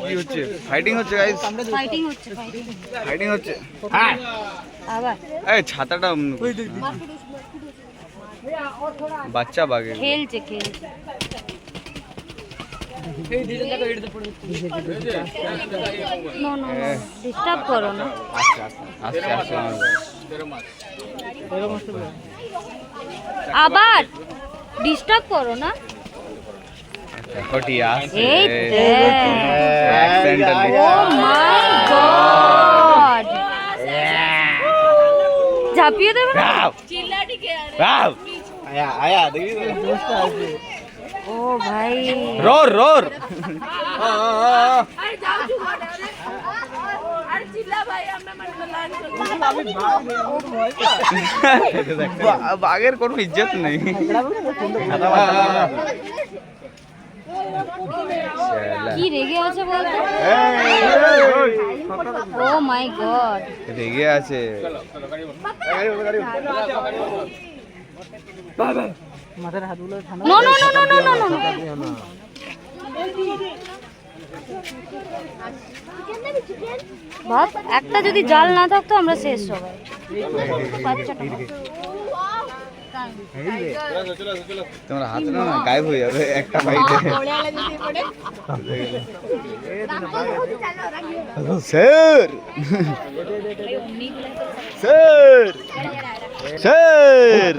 কি হচ্ছে? ফাইটিং হচ্ছে গাইস, ফাইটিং হচ্ছে। হ্যাঁ আবার এই ছাতাটা বাচ্চা বাগে খেলছে ডিস্টার্ব করো না। আস্তে আস্তে আবার ডিস্টার্ব করো না। কটিয়া এই ও মাই গড, ঝাঁপিয়ে দেবে না। ও ভাই রোর রোর বাঘের কোনো ইজ্জত নেই। কি রেগে আছে বলতো? ও মাই গড, রেগে আছে। No no no no no no no. ভাব একটা যদি জাল না থাকতো আমরা শেষ সবাই। তোমার হাত না গায়েব হয়ে যাবে একটা ফাইটে। Sir sir sir